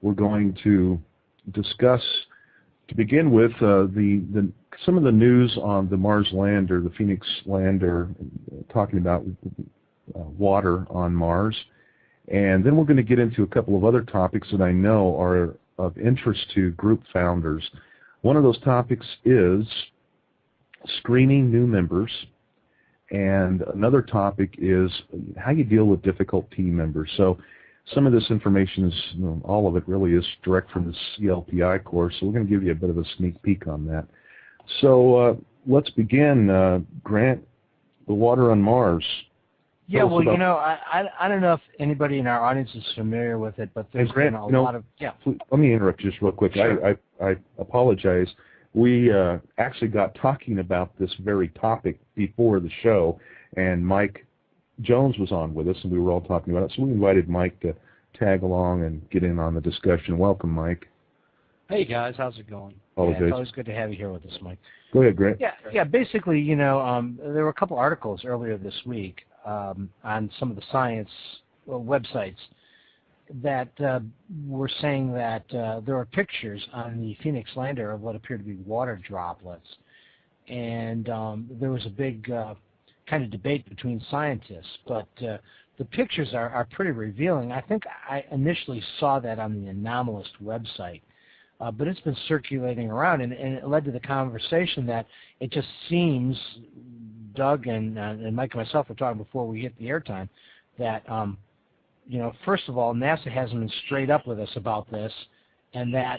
we're going to discuss, to begin with, some of the news on the Mars lander, the Phoenix lander, talking about water on Mars. And then we're going to get into a couple of other topics that I know are of interest to group founders. One of those topics is screening new members, and another topic is how you deal with difficult team members. So some of this information is, all of it really is direct from the CLPI course, so we're going to give you a bit of a sneak peek on that. So let's begin. Grant, the water on Mars. Yeah, well, I don't know if anybody in our audience is familiar with it, but there's been a lot of... Yeah. Let me interrupt you just real quick. Sure. I apologize. We actually got talking about this very topic before the show, and Mike Jones was on with us, and we were all talking about it, so we invited Mike to tag along and get in on the discussion. Welcome, Mike. Hey, guys. How's it going? Yeah, it's always good to have you here with us, Mike. Go ahead, Grant. Yeah. Basically, there were a couple articles earlier this week on some of the science websites that were saying that there are pictures on the Phoenix lander of what appear to be water droplets. And there was a big kind of debate between scientists, but the pictures are pretty revealing. I think I initially saw that on the Anomalist website, but it's been circulating around, and it led to the conversation that it just seems, Doug and Mike and myself were talking before we hit the airtime, that first of all, NASA hasn't been straight up with us about this, and that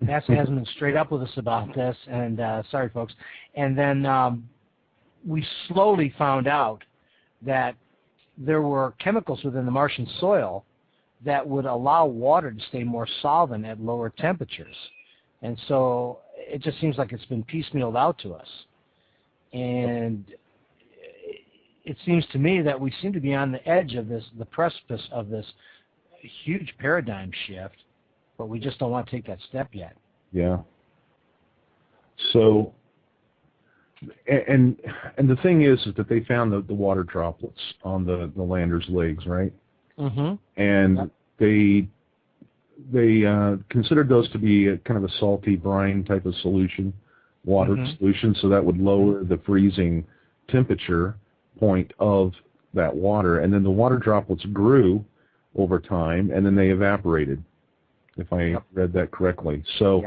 NASA hasn't been straight up with us about this, and sorry, folks. And then we slowly found out that there were chemicals within the Martian soil that would allow water to stay more solvent at lower temperatures. And so it just seems like it's been piecemealed out to us. And it seems to me that we seem to be on the edge of this, the precipice of this huge paradigm shift, but we just don't want to take that step yet. Yeah. So, and the thing is that they found the water droplets on the lander's legs, right? Mm-hmm. And yep. they considered those to be a kind of a salty brine type of solution, water solution, so that would lower the freezing temperature point of that water, and then the water droplets grew over time, and then they evaporated, if I read that correctly. So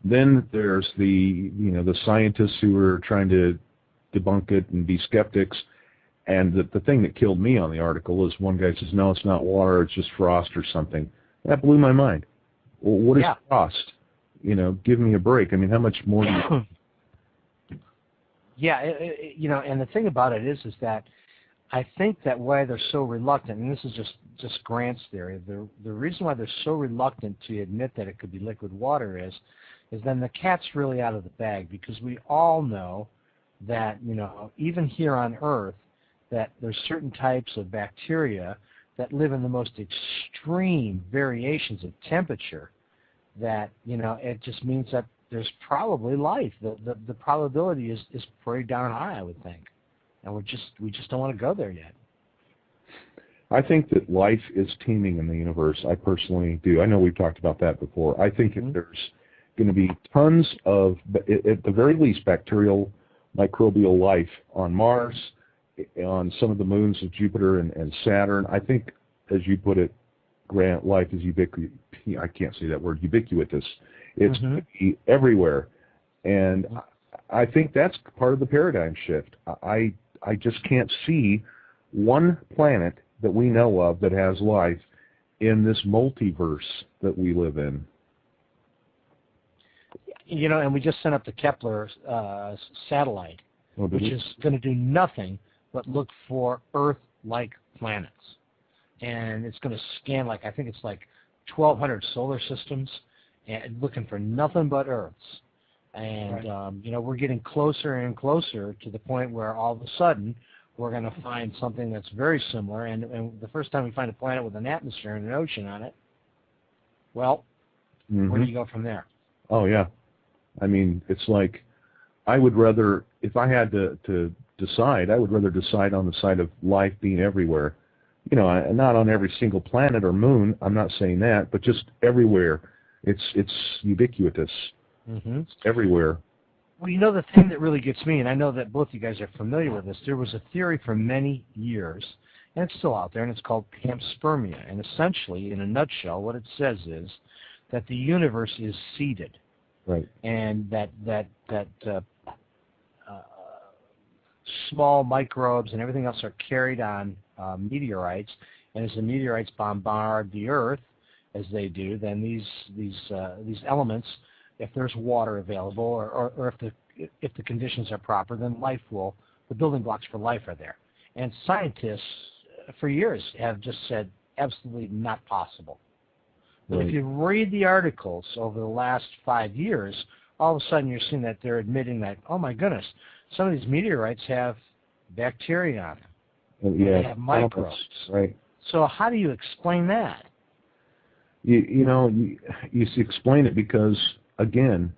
then there's the scientists who were trying to debunk it and be skeptics, and the thing that killed me on the article is one guy says, no, it's not water, it's just frost or something. That blew my mind. Well, what is frost? Give me a break. I mean, how much more do you... Yeah, and the thing about it is that I think that why they're so reluctant, and this is just Grant's theory, the reason why they're so reluctant to admit that it could be liquid water is then the cat's really out of the bag, because we all know that, even here on Earth, that there's certain types of bacteria that live in the most extreme variations of temperature that, it just means that there's probably life. The probability is pretty darn high, I would think. And we just don't want to go there yet. I think that life is teeming in the universe. I personally do. I know we've talked about that before. I think if there's going to be tons of, at the very least, bacterial, microbial life on Mars, on some of the moons of Jupiter and Saturn, I think, as you put it, Grant, life is ubiquitous. I can't say that word, ubiquitous. It's going to be everywhere. And I think that's part of the paradigm shift. I just can't see one planet that we know of that has life in this multiverse that we live in. And we just sent up the Kepler satellite, which is going to do nothing but look for Earth-like planets. And it's going to scan I think it's 1,200 solar systems, and looking for nothing but Earths. And, we're getting closer and closer to the point where all of a sudden we're going to find something that's very similar. And the first time we find a planet with an atmosphere and an ocean on it, well, where do you go from there? Oh, yeah. I mean, it's like I would rather, if I had to decide, I would rather decide on the side of life being everywhere not on every single planet or moon. I'm not saying that, but just everywhere. It's ubiquitous. Mm-hmm. It's everywhere. Well, the thing that really gets me, and I know that both you guys are familiar with this, there was a theory for many years, and it's still out there, and it's called panspermia. And essentially, in a nutshell, what it says is that the universe is seeded. Right. And that small microbes and everything else are carried on meteorites, and as the meteorites bombard the Earth, as they do, then these elements, if there's water available, or if the conditions are proper, then the building blocks for life are there. And scientists for years have just said absolutely not possible. But Right. if you read the articles over the last 5 years, all of a sudden you're seeing that they're admitting that, oh my goodness, some of these meteorites have bacteria on them. Yeah. They have microbes. Right. So how do you explain that? You explain it because, again,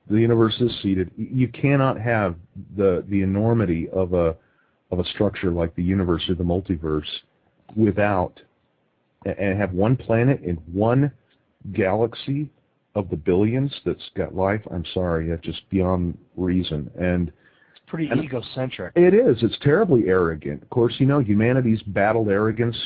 the universe is seeded. You cannot have the enormity of a structure like the universe or the multiverse without, and have one planet in one galaxy of the billions that's got life. I'm sorry, that's just beyond reason. And It's pretty egocentric. it is. It's terribly arrogant. Of course, humanity's battled arrogance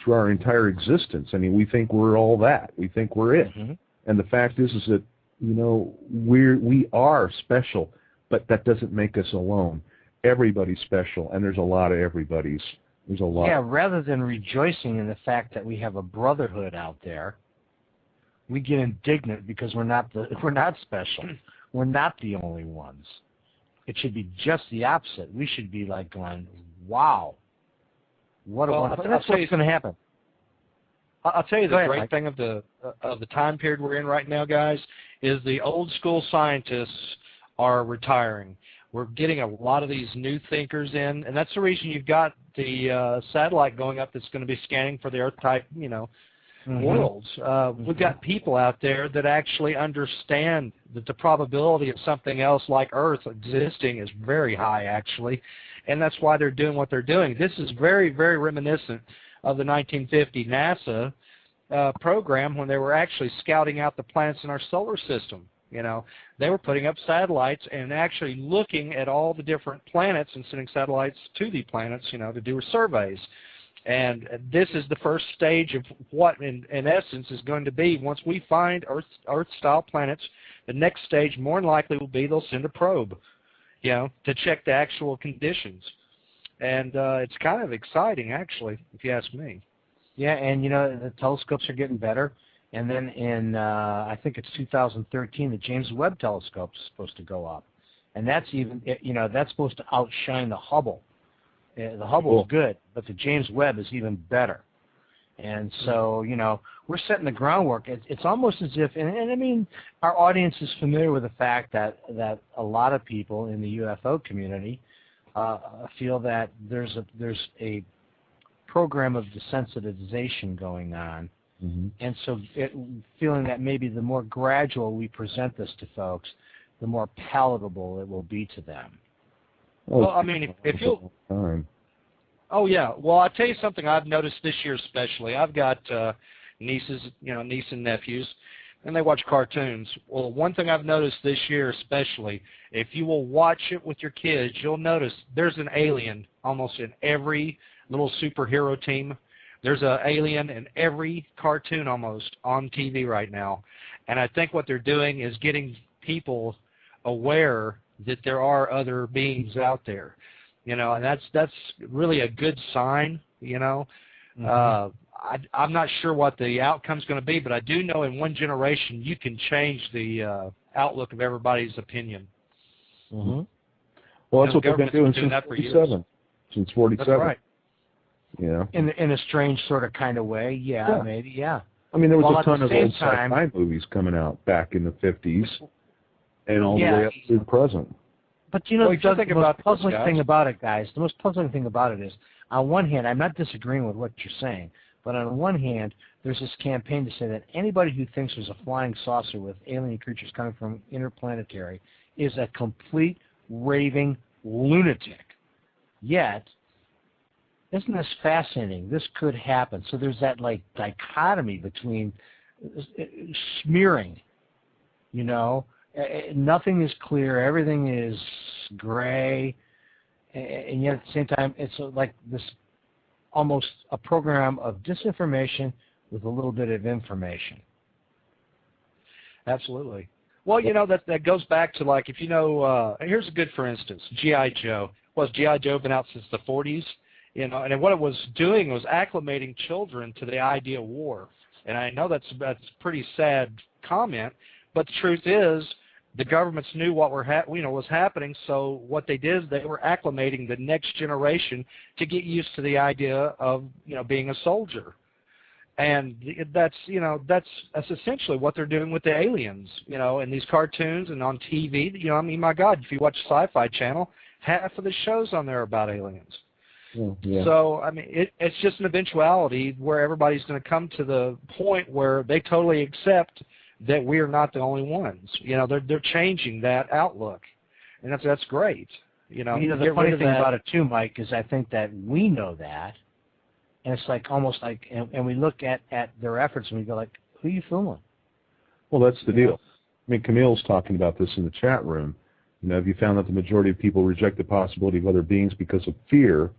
through our entire existence. I mean, we think we're all that. We think we're it. Mm-hmm. And the fact is that, we are special, but that doesn't make us alone. Everybody's special, and there's a lot of everybody's. There's a lot. Yeah, rather than rejoicing in the fact that we have a brotherhood out there, we get indignant because we're not special. We're not the only ones. It should be just the opposite. We should be like going, wow. That's what's going to happen. I'll tell you the great Mike. thing of the time period we're in right now, guys, is the old school scientists are retiring. We're getting a lot of these new thinkers in, and that's the reason you've got the satellite going up that's going to be scanning for the Earth-type, worlds. We've got people out there that actually understand that the probability of something else like Earth existing is very high, actually, and that's why they're doing what they're doing. This is very, very reminiscent of the 1950 NASA program when they were actually scouting out the planets in our solar system. They were putting up satellites and actually looking at all the different planets and sending satellites to the planets, to do surveys. And this is the first stage of what, in essence, is going to be once we find Earth-style planets. The next stage, more than likely, will be they'll send a probe, to check the actual conditions. And it's kind of exciting, actually, if you ask me. Yeah, and the telescopes are getting better. And then in, I think it's 2013, the James Webb telescope is supposed to go up. And that's even, that's supposed to outshine the Hubble. The Hubble is good, but the James Webb is even better. And so, we're setting the groundwork. It's almost as if, and I mean, our audience is familiar with the fact that a lot of people in the UFO community feel that there's a program of desensitization going on. Mm-hmm. And so feeling that maybe the more gradual we present this to folks, the more palatable it will be to them. Well, I mean, if you'll... Oh, yeah. Well, I'll tell you something I've noticed this year especially. I've got nieces, niece and nephews, and they watch cartoons. Well, one thing I've noticed this year especially, if you will watch it with your kids, you'll notice there's an alien almost in every little superhero team. There's an alien in every cartoon almost on TV right now. And I think what they're doing is getting people aware that there are other beings out there. And that's really a good sign, Mm-hmm. I'm not sure what the outcome's going to be, but I do know in one generation you can change the outlook of everybody's opinion. Mm-hmm. Well, that's what they've been doing since 47. Since 47. That's right. In a strange sort of kind of way, yeah. Maybe, yeah. I mean, there was a ton of old time, sci-fi movies coming out back in the 50s and all the way up to the present. But the most puzzling thing about it, guys, the most puzzling thing about it is, on one hand, I'm not disagreeing with what you're saying, but on one hand, there's this campaign to say that anybody who thinks there's a flying saucer with alien creatures coming from interplanetary is a complete raving lunatic. Yet, isn't this fascinating? This could happen. So there's that like dichotomy between smearing, you know, nothing is clear, everything is gray, and yet at the same time it's like this almost a program of disinformation with a little bit of information. Absolutely. Well, you know, that goes back to, like, if you know, here's a good for instance, G.I. Joe. Was G.I. Joe been out since the 40s? You know, and what it was doing was acclimating children to the idea of war. And I know that's a pretty sad comment, but the truth is the governments knew what was happening, so what they did is they were acclimating the next generation to get used to the idea of, you know, being a soldier. And that's essentially what they're doing with the aliens, you know, in these cartoons and on TV. You know, I mean, my God, if you watch Sci-Fi Channel, half of the shows on there are about aliens. Yeah. So, I mean, it's just an eventuality where everybody's going to come to the point where they totally accept that we are not the only ones. You know, they're changing that outlook, and that's great. You know, the funny thing about it too, Mike, is I think that we know that. And it's like almost like, and we look at their efforts and we go like, who are you fooling? Well, that's the deal. I mean, Camille's talking about this in the chat room. You know, have you found that the majority of people reject the possibility of other beings because of fear,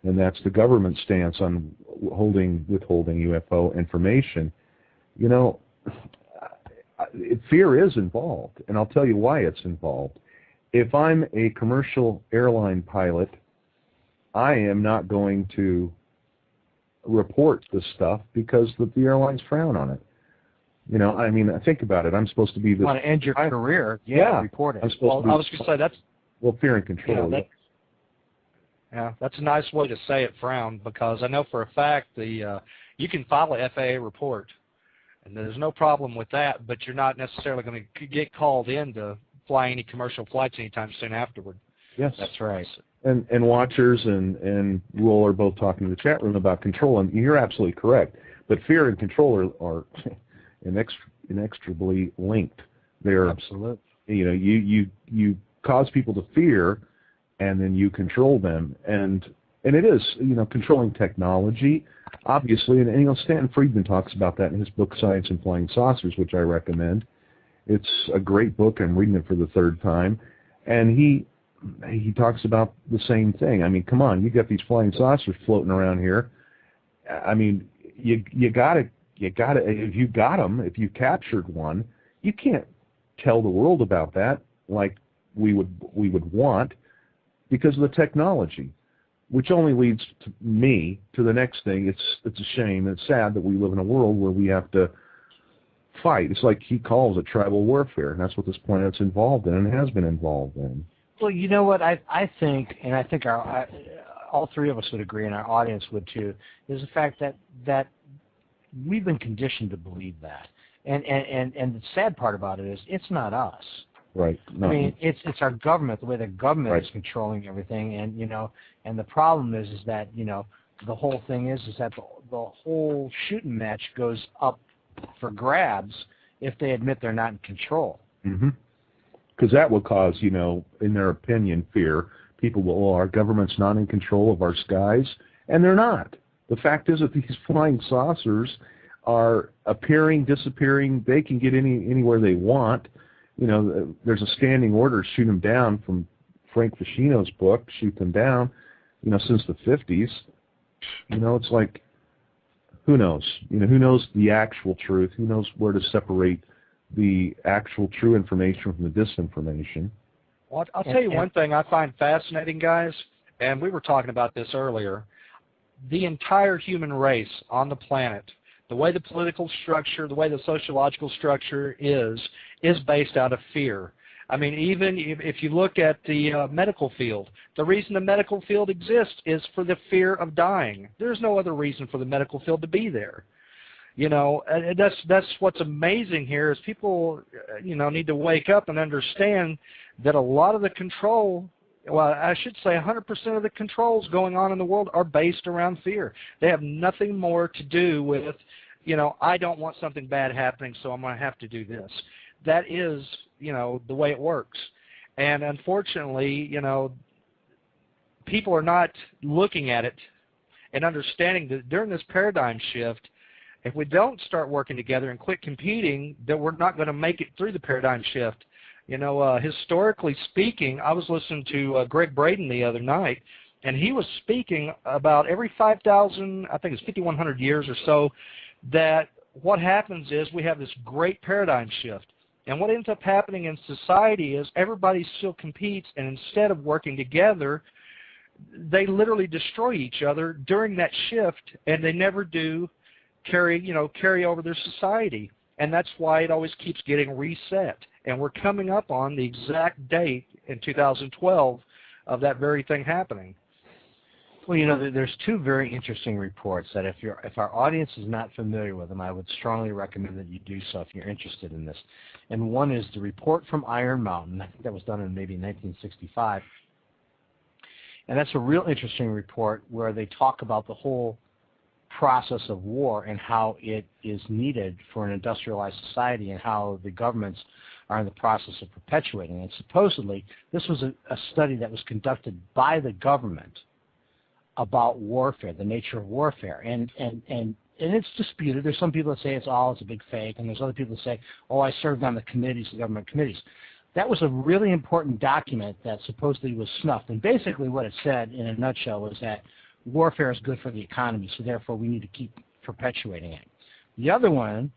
and that's the government stance on withholding UFO information? You know, fear is involved, and I'll tell you why it's involved. If I'm a commercial airline pilot, I am not going to report this stuff because the airlines frown on it. You know, I mean, think about it. I'm supposed to be this. You want to end your career? Yeah, report it. I was going to say that's. Well, fear and control. Yeah, that's a nice way to say it, frown, because I know for a fact you can file a FAA report, and there's no problem with that, but you're not necessarily going to get called in to fly any commercial flights anytime soon afterward. Yes, that's right. And watchers and Roll are both talking in the chat room about control, and you're absolutely correct. But fear and control are inextricably linked. They're absolutely. You know, you cause people to fear, and then you control them, and it is, you know, controlling technology, obviously. And you know, Stanton Friedman talks about that in his book Science and Flying Saucers, which I recommend. It's a great book. I'm reading it for the third time, and he talks about the same thing. I mean, come on, you got these flying saucers floating around here. I mean, you gotta, if you got them, if you captured one, you can't tell the world about that like we would want, because of the technology, which only leads to the next thing. It's a shame. It's sad that we live in a world where we have to fight. It's like he calls it tribal warfare, and that's what this planet's involved in and has been involved in. Well, you know what I think, and I think all three of us would agree, and our audience would too, is the fact that we've been conditioned to believe that, and the sad part about it is it's not us. Right. No. I mean, it's our government, the way the government is controlling everything, and you know, and the problem is that, you know, the whole thing is that the whole shooting match goes up for grabs if they admit they're not in control. Mm-hmm. Because that will cause, you know, in their opinion, fear. People will, our government's not in control of our skies, and they're not. The fact is that these flying saucers are appearing, disappearing. They can get anywhere they want. You know, there's a standing order, shoot them down, from Frank Ficino's book, Shoot Them Down, you know, since the 50s. You know, it's like, who knows? You know, who knows the actual truth? Who knows where to separate the actual true information from the disinformation? Well, I'll tell you one thing I find fascinating, guys, and we were talking about this earlier. The entire human race on the planet, the way the political structure, the way the sociological structure is based out of fear. I mean, even if you look at the medical field, the reason the medical field exists is for the fear of dying. There's no other reason for the medical field to be there. You know, and that's what's amazing here is people, you know, need to wake up and understand that a lot of the control, well, I should say 100% of the controls going on in the world are based around fear. They have nothing more to do with, you know, I don't want something bad happening, so I'm going to have to do this. That is, you know, the way it works. And unfortunately, you know, people are not looking at it and understanding that during this paradigm shift, if we don't start working together and quit competing, that we're not going to make it through the paradigm shift. You know, historically speaking, I was listening to Greg Braden the other night, and he was speaking about every 5,000, I think it's 5,100 years or so, that what happens is we have this great paradigm shift. And what ends up happening in society is everybody still competes, and instead of working together, they literally destroy each other during that shift, and they never do carry over their society. And that's why it always keeps getting reset. And we're coming up on the exact date in 2012 of that very thing happening. Well, you know, there's two very interesting reports that if our audience is not familiar with them, I would strongly recommend that you do so if you're interested in this. And one is the report from Iron Mountain. I think that was done in maybe 1965. And that's a real interesting report where they talk about the whole process of war and how it is needed for an industrialized society and how the governments are in the process of perpetuating it. Supposedly, this was a study that was conducted by the government about warfare, the nature of warfare, and it's disputed. There's some people that say it's a big fake, and there's other people that say, oh, I served on the committees, the government committees. That was a really important document that supposedly was snuffed, and basically what it said in a nutshell was that warfare is good for the economy, so therefore we need to keep perpetuating it. The other one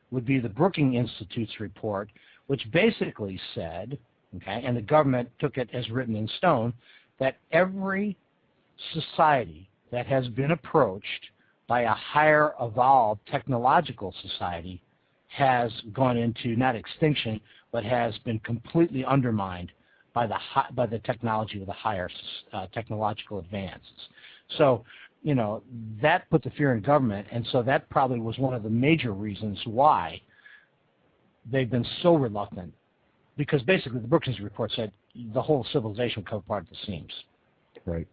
would be the Brookings Institute's report, which basically said, okay, and the government took it as written in stone, that every society that has been approached by a higher evolved technological society has gone into not extinction, but has been completely undermined by the technology with the higher technological advances. So, you know, that put the fear in government, and so that probably was one of the major reasons why they've been so reluctant, because basically the Brookings report said the whole civilization would come apart at the seams. Right.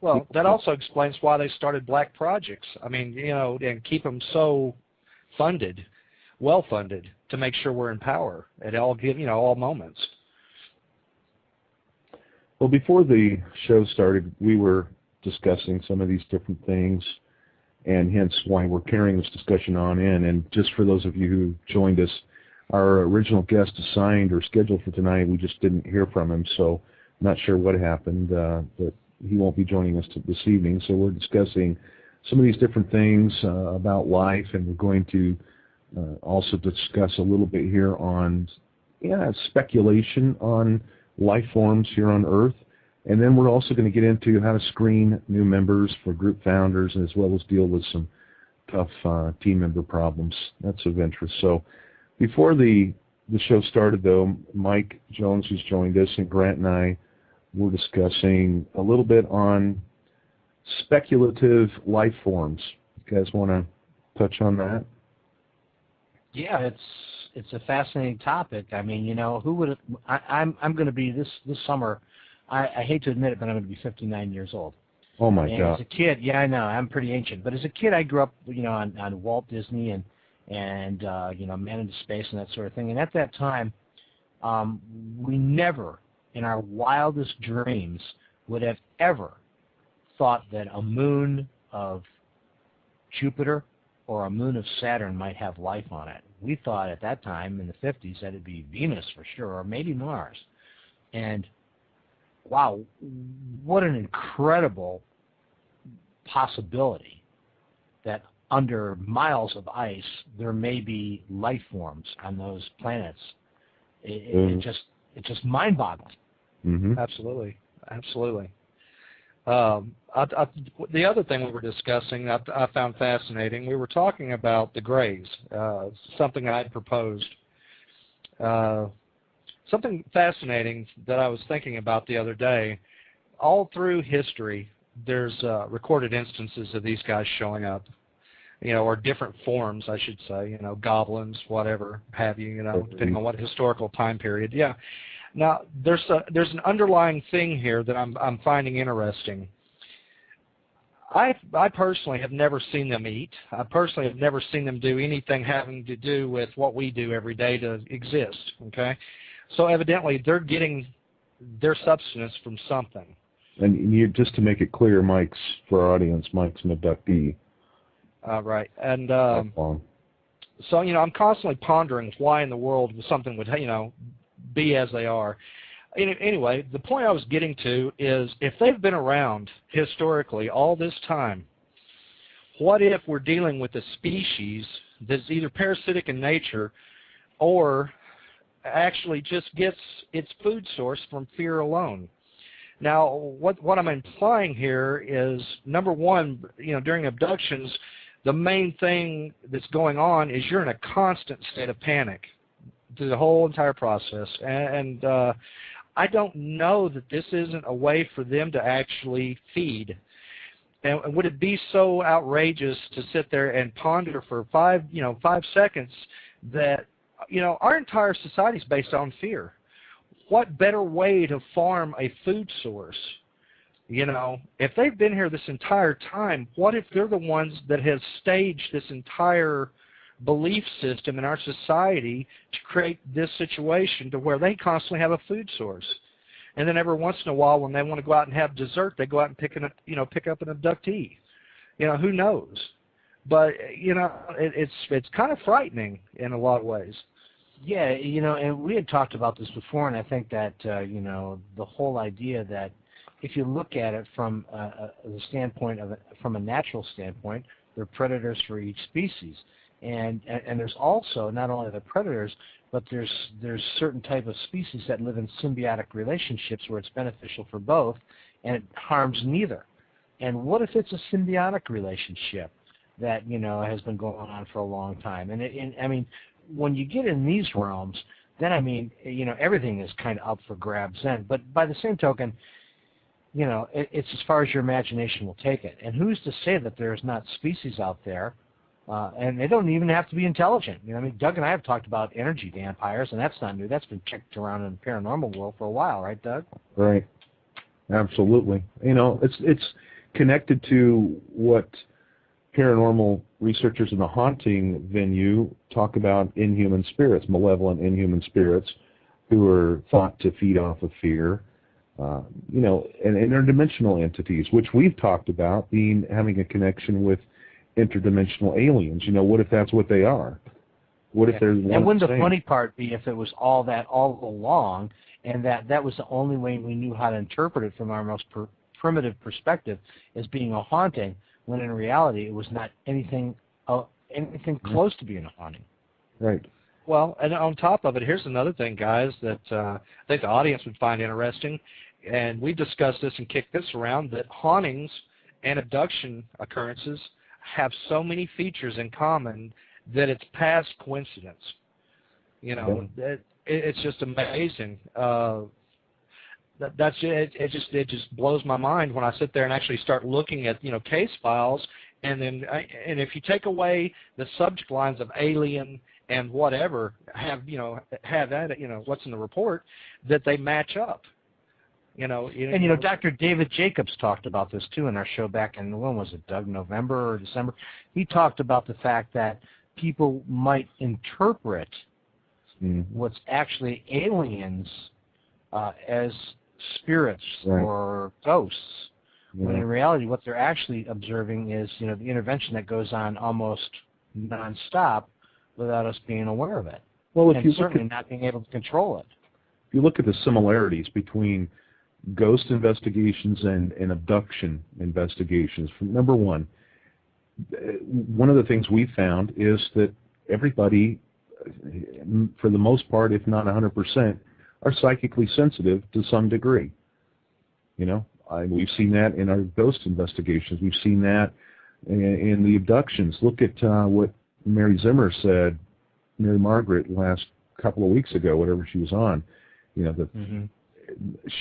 Well, that also explains why they started black projects. I mean, you know, and keep them so funded, well-funded, to make sure we're in power at all moments. Well, before the show started, we were discussing some of these different things, and hence why we're carrying this discussion on in. And just for those of you who joined us, our original guest assigned or scheduled for tonight, we just didn't hear from him, so not sure what happened, but he won't be joining us this evening. So we're discussing some of these different things about life, and we're going to also discuss a little bit here on speculation on life forms here on Earth. And then we're also going to get into how to screen new members for group founders, as well as deal with some tough team member problems. That's of interest. So before the show started, though, Mike Jones, who's joined us, and Grant and I were discussing a little bit on speculative life forms. You guys want to touch on that? Yeah, it's a fascinating topic. I mean, you know, who would I'm going to be this summer. I hate to admit it, but I'm going to be 59 years old. Oh my God! As a kid, yeah, I know I'm pretty ancient. But as a kid, I grew up, you know, on Walt Disney and you know, Man into Space and that sort of thing. And at that time, we never, in our wildest dreams, would have ever thought that a moon of Jupiter or a moon of Saturn might have life on it. We thought at that time, in the 50s, that it'd be Venus for sure, or maybe Mars. And wow, what an incredible possibility that under miles of ice there may be life forms on those planets. It's just mind-boggling. Mm-hmm. Absolutely. The other thing we were discussing, I found fascinating. We were talking about the Greys, something I had proposed. Something fascinating that I was thinking about the other day. All through history, there's recorded instances of these guys showing up, you know, or different forms, I should say, you know, goblins, whatever have you, you know, depending on what historical time period. Yeah. Now, there's an underlying thing here that I'm finding interesting. I personally have never seen them eat. I personally have never seen them do anything having to do with what we do every day to exist, okay? So evidently they're getting their substance from something. And you, just to make it clear, for our audience, Mike's an abductee. Right. And so, I'm constantly pondering why in the world something would, be as they are. Anyway, the point I was getting to is if they've been around historically all this time, what if we're dealing with a species that's either parasitic in nature or actually just gets its food source from fear alone? Now, what I'm implying here is, number one, during abductions, the main thing that's going on is you're in a constant state of panic through the whole entire process. And I don't know that this isn't a way for them to actually feed. And would it be so outrageous to sit there and ponder for 5 seconds that, our entire society is based on fear? What better way to farm a food source? If they've been here this entire time, what if they're the ones that have staged this entire belief system in our society to create this situation to where they constantly have a food source? And then every once in a while, when they want to go out and have dessert, they go out and pick up an abductee. Who knows? But it's kind of frightening in a lot of ways. Yeah, and we had talked about this before, and I think that the whole idea that if you look at it from the standpoint from a natural standpoint, they're predators for each species, and there's also not only the predators, but there's certain type of species that live in symbiotic relationships where it's beneficial for both, and it harms neither. And what if it's a symbiotic relationship that has been going on for a long time? And I mean, when you get in these realms, then everything is kind of up for grabs then. But by the same token, it's as far as your imagination will take it. And who's to say that there's not species out there? And they don't even have to be intelligent. Doug and I have talked about energy vampires, and that's not new. That's been kicked around in the paranormal world for a while, right, Doug? Right. Absolutely. It's connected to what paranormal researchers in the haunting venue talk about: inhuman spirits, malevolent inhuman spirits who are thought to feed off of fear. And interdimensional entities, which we've talked about having a connection with interdimensional aliens. What if that's what they are? What if there's one? And wouldn't the funny part be if it was all that all along, and that was the only way we knew how to interpret it from our most primitive perspective as being a haunting, when in reality it was not anything close to being a haunting. Right. Well, and on top of it, here's another thing, guys, that I think the audience would find interesting, and we've discussed this and kicked this around, that hauntings and abduction occurrences have so many features in common that it's past coincidence. It's just amazing. It just blows my mind when I sit there and actually start looking at case files, and if you take away the subject lines of alien and whatever, have that what's in the report, that they match up. And Dr. David Jacobs talked about this too in our show back in, when was it, Doug, November or December? He talked about the fact that people might interpret what's actually aliens as spirits or ghosts, when in reality what they're actually observing is the intervention that goes on almost nonstop without us being aware of it. Well, if and you certainly not being able to control it. If you look at the similarities between ghost investigations and abduction investigations, number one of the things we found is that everybody, for the most part, if not 100%, are psychically sensitive to some degree. We've seen that in our ghost investigations. We've seen that in the abductions. Look at what Mary Zimmer said, Mary Margaret, last couple of weeks ago, whatever she was on.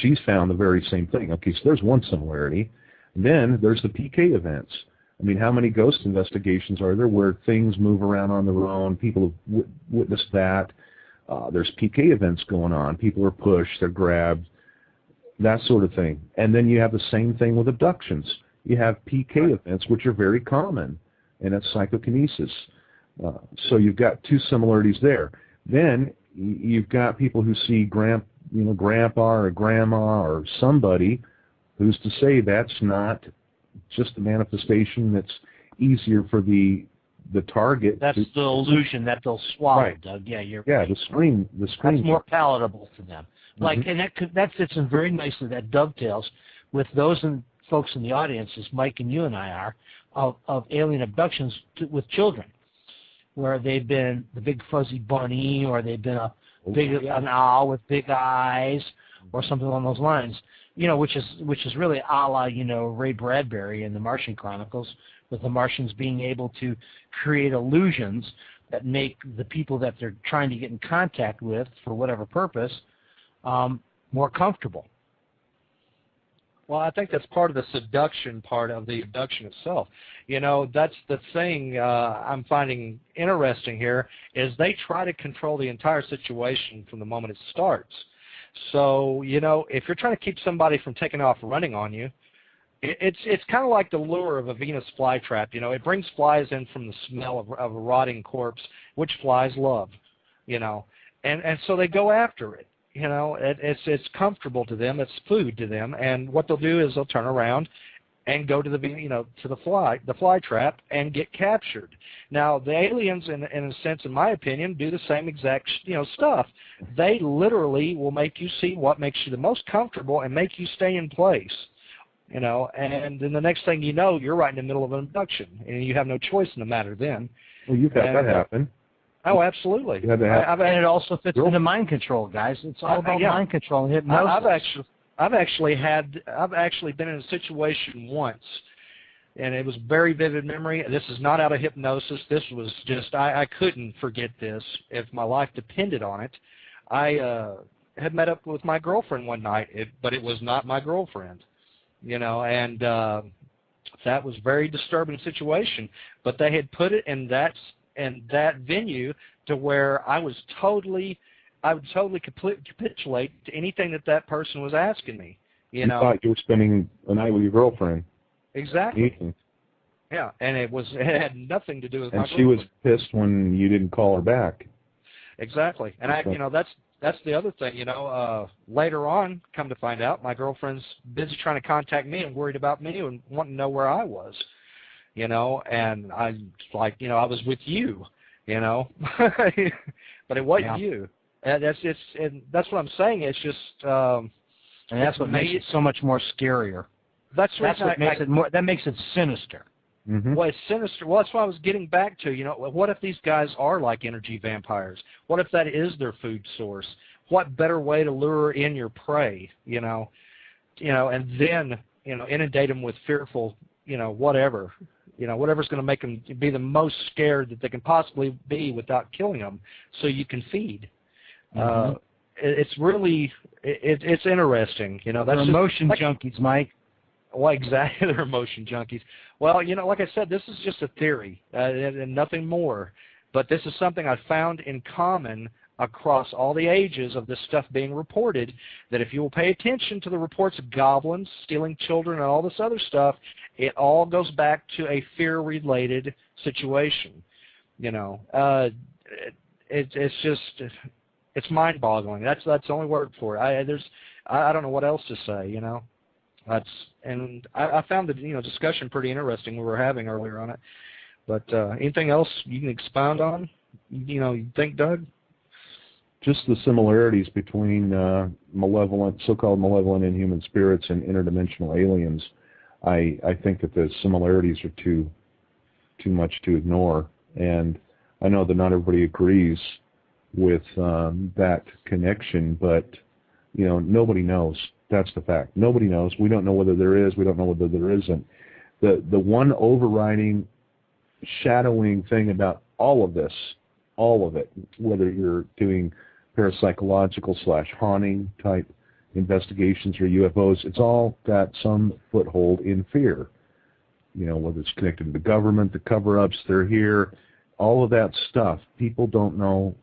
She's found the very same thing. Okay, so there's one similarity. Then there's the PK events. How many ghost investigations are there where things move around on their own? People have witnessed that. There's PK events going on. People are pushed, they're grabbed, that sort of thing. And then you have the same thing with abductions. You have PK events, which are very common, and that's psychokinesis. So you've got two similarities there. Then you've got people who see grandpa or grandma or somebody who's to say that's not just a manifestation that's easier for the target? That's the illusion that they'll swallow, right. Doug. Yeah, you're yeah, right. the screen. That's more palatable to them. Like, and that fits in very nicely. That dovetails with those folks in the audience, as Mike and you and I are, of alien abductions with children, where they've been the big fuzzy bunny, or they've been an owl with big eyes, or something along those lines. Which is really a la, Ray Bradbury in the Martian Chronicles, with the Martians being able to create illusions that make the people that they're trying to get in contact with, for whatever purpose, more comfortable. Well, I think that's part of the seduction part of the abduction itself. That's the thing I'm finding interesting here, is they try to control the entire situation from the moment it starts. So, if you're trying to keep somebody from taking off running on you, it's kind of like the lure of a Venus flytrap. It brings flies in from the smell of a rotting corpse, which flies love, and so they go after it. It's comfortable to them, it's food to them, and what they'll do is they'll turn around and go to the fly trap and get captured. Now, the aliens, in a sense, in my opinion, do the same exact stuff. They literally will make you see what makes you the most comfortable and make you stay in place. And then the next thing you know, you're right in the middle of an abduction, and you have no choice in the matter then. Well, you've had that happen. Oh, absolutely. And it also fits into mind control, guys. It's all about mind control and hypnosis. I've actually been in a situation once, and it was very vivid memory. This is not out of hypnosis. This was just, I couldn't forget this if my life depended on it. I had met up with my girlfriend one night, but it was not my girlfriend, and that was a very disturbing situation. But they had put it in that venue to where I would totally capitulate to anything that person was asking me. You thought you were spending a night with your girlfriend. Exactly. Eating. Yeah, and it had nothing to do with my girlfriend. And she was pissed when you didn't call her back. Exactly. And that's the other thing, later on, come to find out, my girlfriend's busy trying to contact me and worried about me and wanting to know where I was. And I like, I was with you, but it wasn't you. And that's what I'm saying. It's just, and that's what makes it so much more scarier. That's what makes it more. That makes it sinister. Mm-hmm. Well, it's sinister. Well, that's what I was getting back to. What if these guys are like energy vampires? What if that is their food source? What better way to lure in your prey? And then inundate them with fearful, whatever. Whatever's going to make them be the most scared that they can possibly be without killing them, so you can feed. Mm-hmm. It's really, it's interesting. They're emotion junkies, Mike. Well, exactly, they're emotion junkies. Well, like I said, this is just a theory and nothing more. But this is something I found in common across all the ages of this stuff being reported, that if you will pay attention to the reports of goblins stealing children and all this other stuff, it all goes back to a fear-related situation. It's just, it's mind-boggling. That's the only word for it. I don't know what else to say. And I found the discussion pretty interesting we were having earlier on it. But anything else you can expound on? You think, Doug? Just the similarities between so-called malevolent inhuman spirits and interdimensional aliens. I think that the similarities are too much to ignore, and I know that not everybody agrees with that connection, but nobody knows. That's the fact. Nobody knows. We don't know whether there is. We don't know whether there isn't. The one overriding, shadowing thing about all of this, all of it, whether you're doing parapsychological / haunting type investigations or UFOs, it's all got some foothold in fear. Whether it's connected to the government, the cover-ups, they're here, all of that stuff. People don't know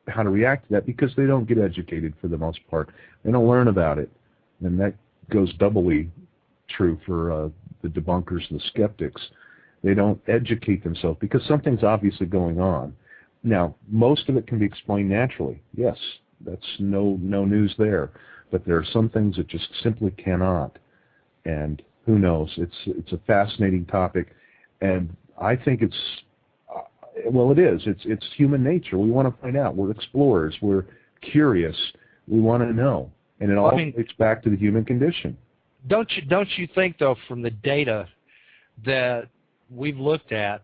how to react to that because they don't get educated for the most part. They don't learn about it. And that goes doubly true for the debunkers and the skeptics. They don't educate themselves because something's obviously going on. Now, most of it can be explained naturally. Yes, that's no news there. But there are some things that just simply cannot. And who knows? It's a fascinating topic, and I think it's well, it is. It's human nature. We want to find out. We're explorers. We're curious. We want to know, and it all relates back to the human condition. Don't you think though, from the data that we've looked at,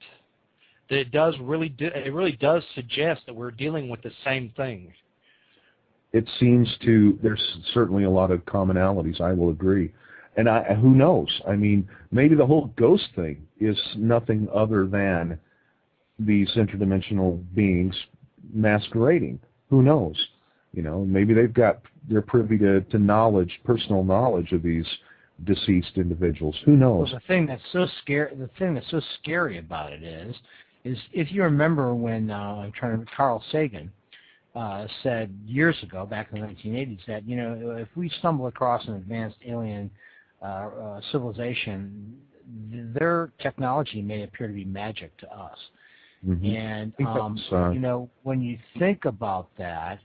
that it really does suggest that we're dealing with the same thing? It seems to. There's certainly a lot of commonalities. I will agree. And who knows? I mean, maybe the whole ghost thing is nothing other than these interdimensional beings masquerading. Who knows? You know, maybe they're privy to knowledge, personal knowledge of these deceased individuals. Who knows? Well, the thing that's so scary about it is if you remember when Carl Sagan said years ago, back in the 1980s, that if we stumble across an advanced alien civilization, their technology may appear to be magic to us. Mm-hmm. And when you think about that,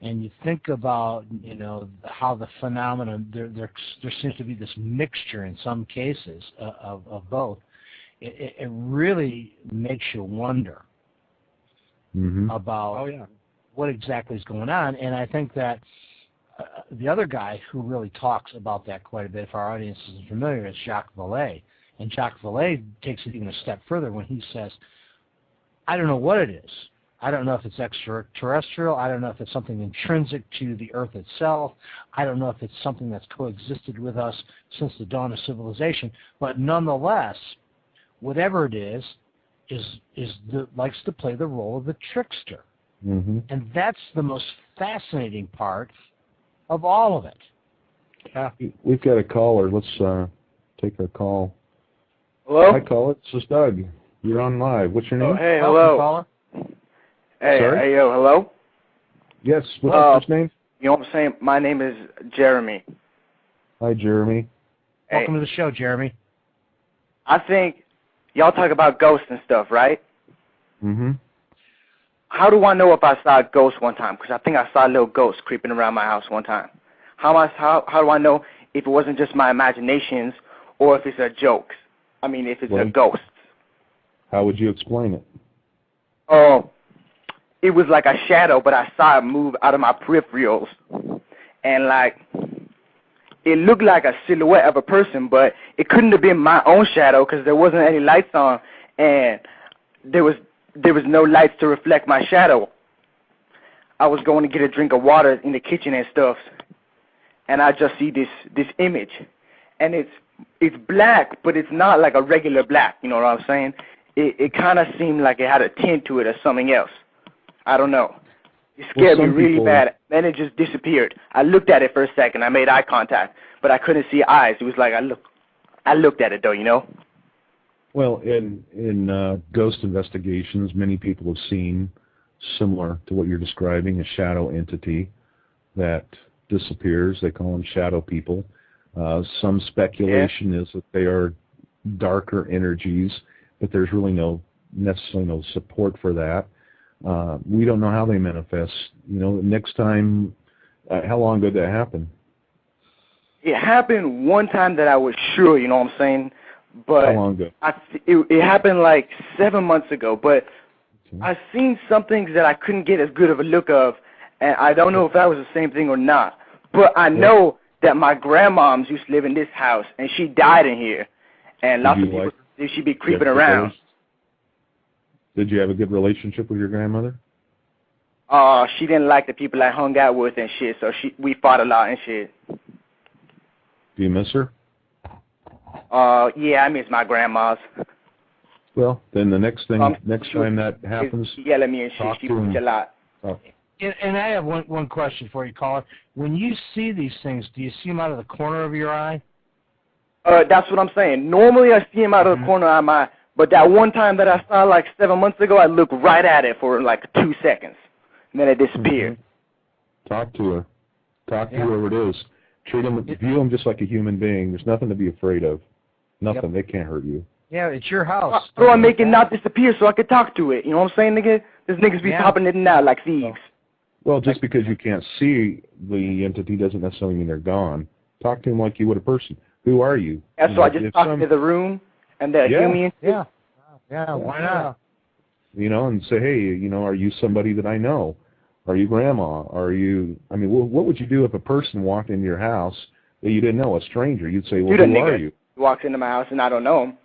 and you think about how the phenomenon there seems to be this mixture in some cases of both, it really makes you wonder about what exactly is going on. And I think that the other guy who really talks about that quite a bit, if our audience isn't familiar, is Jacques Vallée. And Jacques Vallée takes it even a step further when he says, I don't know what it is. I don't know if it's extraterrestrial. I don't know if it's something intrinsic to the Earth itself. I don't know if it's something that's coexisted with us since the dawn of civilization. But nonetheless, whatever it is likes to play the role of the trickster. Mm-hmm. And that's the most fascinating part of all of it. We've got a caller. Let's take a call. Hello? Hi, caller. This is Doug. You're on live. What's your name? Oh, hey, hello. Caller. Hey, Sorry? hey, yo, hello? Yes, what's your name? You know what I'm saying? My name is Jeremy. Hi, Jeremy. Welcome to the show, Jeremy. I think y'all talk about ghosts and stuff, right? Mm-hmm. How do I know if I saw a ghost one time? Because I think I saw a little ghost creeping around my house one time. How do I know if it wasn't just my imaginations or if it's a joke? I mean, if it's a ghost. How would you explain it? Oh, it was like a shadow, but I saw it move out of my peripherals. And, it looked like a silhouette of a person, but it couldn't have been my own shadow because there wasn't any lights on, and there was no lights to reflect my shadow. I was going to get a drink of water in the kitchen and stuff, and I just see this image, and it's black, but it's not like a regular black. You know what I'm saying? It kind of seemed like it had a tint to it or something else. I don't know. It scared me really bad. Then it just disappeared. I looked at it for a second. I made eye contact, but I couldn't see eyes. It was like I looked at it though, you know. Well, in ghost investigations, many people have seen, similar to what you're describing, a shadow entity that disappears. They call them shadow people. Some speculation is that they are darker energies, but there's really necessarily no support for that. We don't know how they manifest. Next time, how long ago did that happen? It happened one time that I was sure, you know what I'm saying? But how long ago? It happened like 7 months ago, but I've seen some things that I couldn't get as good of a look of, and I don't know if that was the same thing or not. But I know that my grandmoms used to live in this house, and she died in here, and lots of people think she'd be creeping around. Did you have a good relationship with your grandmother? She didn't like the people I hung out with and shit, so we fought a lot and shit. Do you miss her? Yeah, I miss my grandmas. Well, then the next time that happens, yell at me and shit. She preach a lot. Oh. And I have one question for you, caller. When you see these things, do you see them out of the corner of your eye? That's what I'm saying. Normally I see them out of the corner of my eye, but that one time that I saw like 7 months ago, I looked right at it for like 2 seconds, and then it disappeared. Talk to her. Talk to whoever it is. View them just like a human being. There's nothing to be afraid of. Nothing. They can't hurt you. Yeah, it's your house. How do I make it not disappear so I can talk to it? You know what I'm saying, nigga? There's niggas be popping in and out like thieves. Well, just because you can't see the entity doesn't necessarily mean they're gone. Talk to them like you would a person. Who are you? And so I just talk to the room, and they'll hear me. Yeah, why not? And say, hey, are you somebody that I know? Are you grandma? Are you, what would you do if a person walked into your house that you didn't know, a stranger? You'd say, well, who are you? Walks into my house and I don't know him.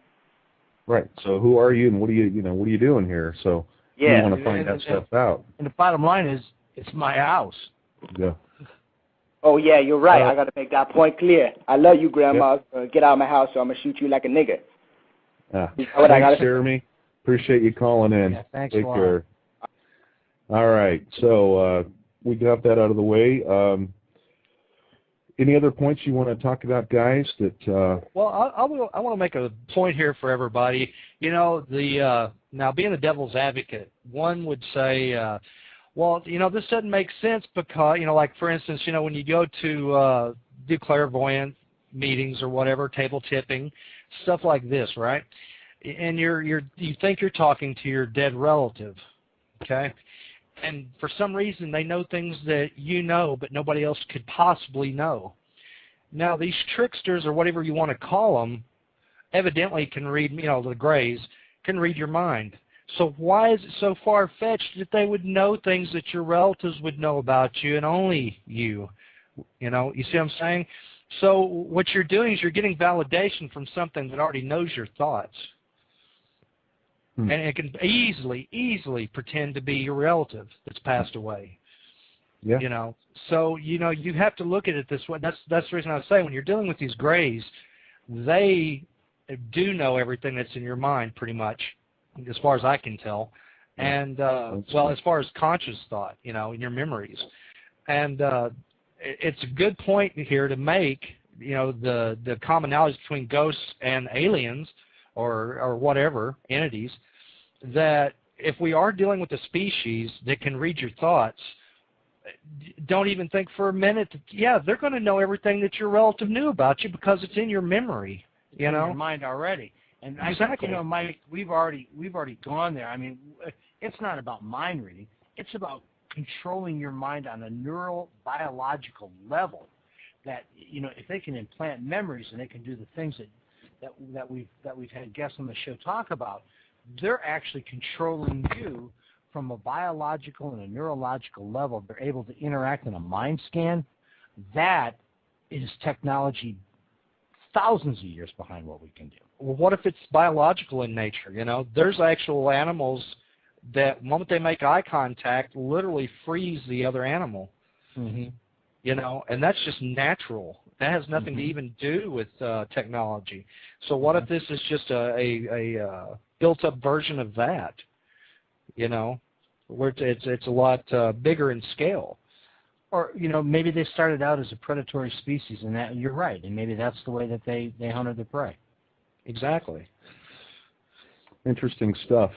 Right. So who are you and what are you doing here? So you want to find that stuff out. And the bottom line is, it's my house. Yeah. Oh, yeah, you're right. I got to make that point clear. I love you, Grandma. Yep. Get out of my house or I'm going to shoot you like a nigger. Thanks, Jeremy. Appreciate you calling in. Yeah, thanks Take a lot. care. All right. So we got that out of the way. Any other points you want to talk about, guys? Well, I want to make a point here for everybody. Now being the devil's advocate, one would say, this doesn't make sense because, like for instance, when you go to do clairvoyant meetings or whatever, table tipping, stuff like this, right? And you think you're talking to your dead relative, okay? And for some reason they know things that you know but nobody else could possibly know. Now these tricksters, or whatever you want to call them, evidently can read, the Greys, can read your mind. So why is it so far-fetched that they would know things that your relatives would know about you and only you? You see what I'm saying? So what you're doing is you're getting validation from something that already knows your thoughts. And it can easily pretend to be your relative that's passed away. Yeah. So you have to look at it this way. That's the reason I was saying, when you're dealing with these Greys, they do know everything that's in your mind pretty much, as far as I can tell. And as far as conscious thought, in your memories. And it's a good point here to make, the commonalities between ghosts and aliens or whatever entities, that if we are dealing with a species that can read your thoughts, don't even think for a minute that, they're going to know everything that your relative knew about you because it's in your memory, in your mind already. And exactly. I think, Mike, we've already gone there. It's not about mind reading. It's about controlling your mind on a neurobiological level. That if they can implant memories and they can do the things that we've had guests on the show talk about, they're actually controlling you from a biological and a neurological level. They're able to interact in a mind scan. That is technology thousands of years behind what we can do. Well, what if it's biological in nature? There's actual animals that, the moment they make eye contact, literally freeze the other animal. Mm-hmm. And that's just natural. That has nothing to even do with technology. So what if this is just a built-up version of that? Where it's a lot bigger in scale. Or maybe they started out as a predatory species, and that you're right, and maybe that's the way that they hunted their prey. Exactly. Interesting stuff.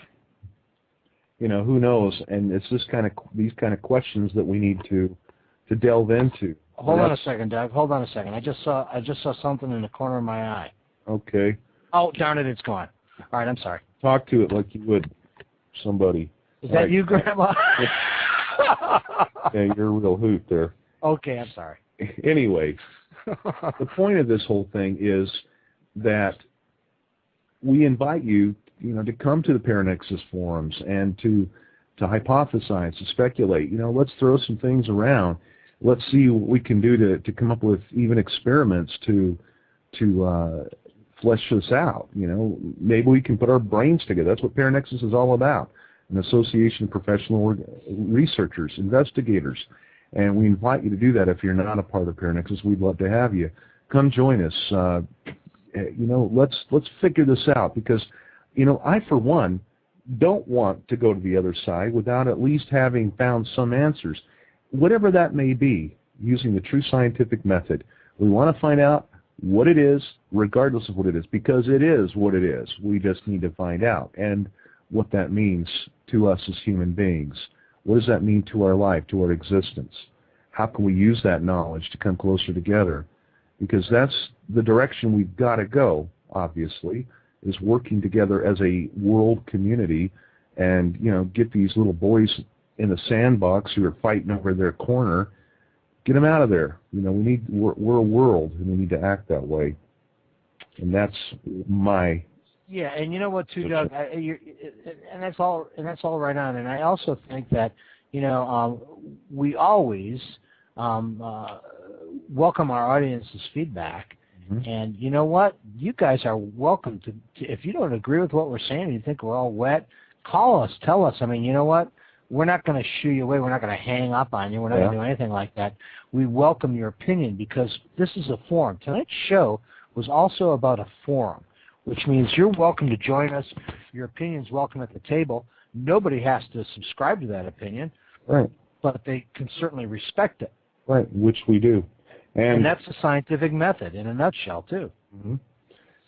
Who knows? And it's these kind of questions that we need to delve into. Hold on a second, Doug. Hold on a second. I just saw something in the corner of my eye. Okay. Oh, darn it, it's gone. All right, I'm sorry. Talk to it like you would somebody. Is that you, Grandma? Yeah, you're a real hoot there. Okay, I'm sorry. Anyway, the point of this whole thing is that we invite you, to come to the Paranexus forums and to hypothesize, to speculate. Let's throw some things around. Let's see what we can do to come up with even experiments to flesh this out. Maybe we can put our brains together. That's what Paranexus is all about. An association of professional researchers, investigators. And we invite you to do that. If you're not a part of Paranexus, we'd love to have you. Come join us. Let's figure this out, because, I, for one, don't want to go to the other side without at least having found some answers, whatever that may be, using the true scientific method. We want to find out what it is, regardless of what it is, because it is what it is. We just need to find out, and what that means to us as human beings. What does that mean to our life, to our existence? How can we use that knowledge to come closer together? Because that's the direction we've got to go, obviously, is working together as a world community and, get these little boys in the sandbox who are fighting over their corner, get them out of there. We're a world, and we need to act that way. And that's my. Yeah, and you know what, too, Doug, and that's all right on. And I also think that we always welcome our audience's feedback. Mm-hmm. And you know what? You guys are welcome to if you don't agree with what we're saying and you think we're all wet, call us, tell us. I mean, you know what? We're not going to shoo you away. We're not going to hang up on you. We're not going to do anything like that. We welcome your opinion because this is a forum. Tonight's show was also about a forum, which means you're welcome to join us. Your opinion's welcome at the table. Nobody has to subscribe to that opinion, right? But they can certainly respect it. Right, which we do. And that's the scientific method in a nutshell, too. Mm-hmm.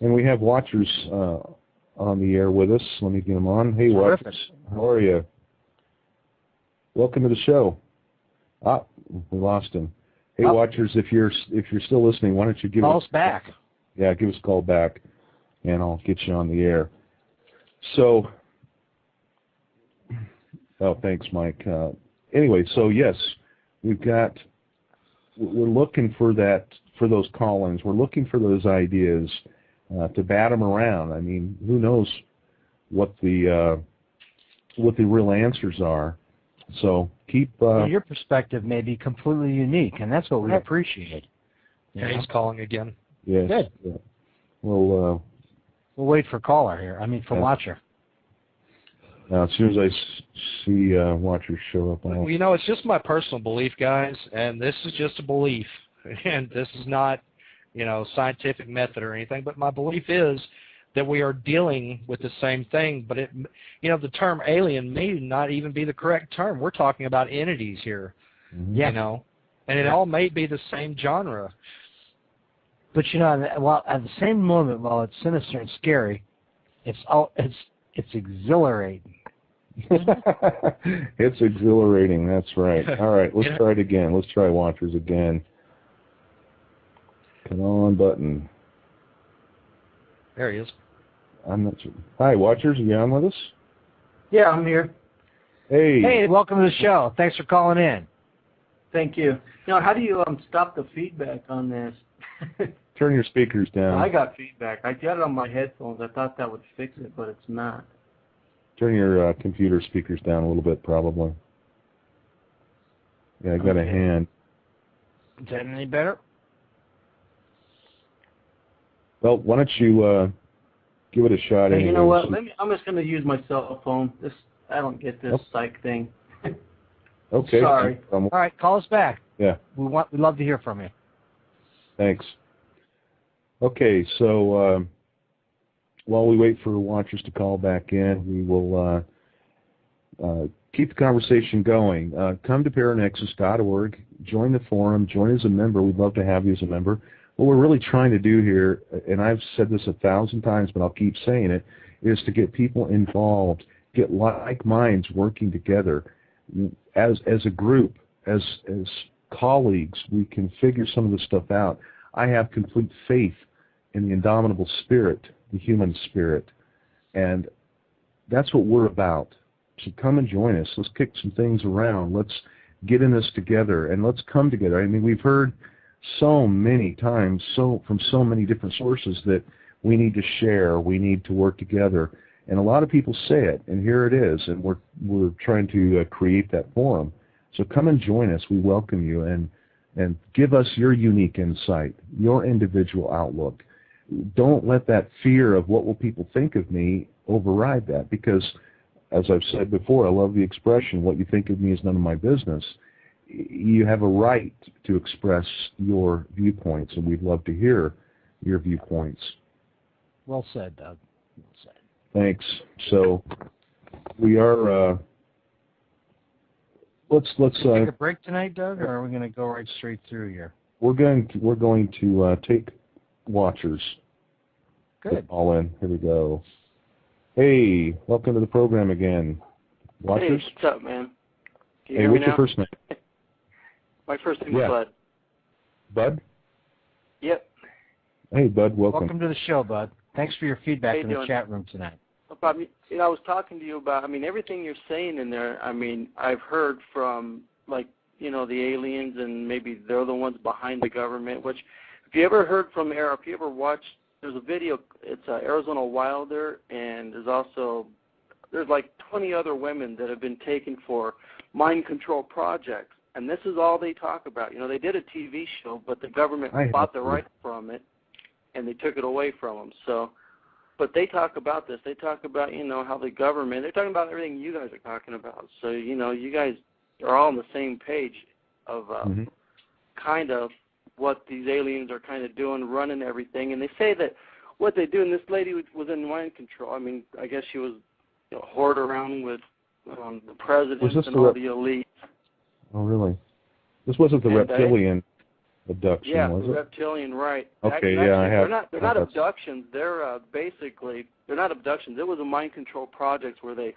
And we have watchers on the air with us. Let me get them on. Hey, Terrific. Watchers. How are you? Welcome to the show. We lost him. Hey, Watchers, if you're still listening, why don't you give us back? Yeah, give us a call back, and I'll get you on the air. So, thanks, Mike. Anyway, so yes, we're looking for those call-ins. We're looking for those ideas to bat them around. I mean, who knows what the real answers are. So keep. Your perspective may be completely unique, and that's what we appreciate. Yeah, he's calling again. Yes. Good. Yeah. We'll wait for caller here. I mean, for watcher. Now, as soon as I see watchers show up, well, it's just my personal belief, guys, and this is just a belief, and this is not, scientific method or anything. But my belief is that we are dealing with the same thing. But the term alien may not even be the correct term. We're talking about entities here, mm-hmm. And it all may be the same genre. But at the same moment, while it's sinister and scary, it's exhilarating. It's exhilarating. That's right. All right, let's try it again. Let's try watchers again. Come on, button. There he is. I'm not sure. Hi, watchers. Are you on with us? Yeah, I'm here. Hey. Hey, welcome to the show. Thanks for calling in. Thank you. Now, how do you stop the feedback on this? Turn your speakers down. I got feedback. I got it on my headphones. I thought that would fix it, but it's not. Turn your computer speakers down a little bit, probably. Yeah, I got a hand. Is that any better? Well, why don't you give it a shot anyway. You know what? I'm just going to use my cell phone. I don't get this psych thing. Okay. Sorry. All right, call us back. Yeah. We'd love to hear from you. Thanks. Okay, so while we wait for watchers to call back in, we will keep the conversation going. Come to paranexus.org, join the forum, join as a member. We'd love to have you as a member. What we're really trying to do here, and I've said this 1,000 times, but I'll keep saying it, is to get people involved, get like minds working together. As a group, as colleagues, we can figure some of this stuff out. I have complete faith in the indomitable spirit, the human spirit, and that's what we're about. So come and join us. Let's kick some things around. Let's get in this together, and let's come together. I mean, we've heard so many times, from so many different sources, that we need to share, we need to work together, and a lot of people say it, and here it is, and we're trying to create that forum. So come and join us. We welcome you, and give us your unique insight, your individual outlook. Don't let that fear of what will people think of me override that, because, as I've said before, I love the expression, what you think of me is none of my business. You have a right to express your viewpoints, and we'd love to hear your viewpoints. Well said, Doug. Well said. Thanks. So we are. Let's take a break tonight, Doug, or are we going to go right straight through here? We're going to take watchers. Good. All in. Here we go. Hey, welcome to the program again. Watchers. Hey, what's up, man? Can you hey, hear what's me your now? first name? My first name is Bud. Bud? Yep. Hey, Bud, welcome. Welcome to the show, Bud. Thanks for your feedback in the chat room tonight. No problem. I was talking to you about, everything you're saying in there, I've heard from, the aliens, and maybe they're the ones behind the government, which, if you ever heard from, or if you ever watched there's a video. It's Arizona Wilder, and there's like 20 other women that have been taken for mind control projects, and this is all they talk about. You know, they did a TV show, but the government bought the rights from it, and they took it away from them. So, but they talk about this. They talk about, you know, how the government. They're talking about everything you guys are talking about. So, you know, you guys are all on the same page of kind of what these aliens are kind of doing, running everything. And they say that what they do, and this lady was in mind control. I mean, I guess she was, you know, hoard around with the presidents and all the elites. Oh, really? This wasn't the reptilian abduction, was it? Yeah, reptilian, right. Okay, actually, I have. They're not abductions. They're they're not abductions. It was a mind control project where they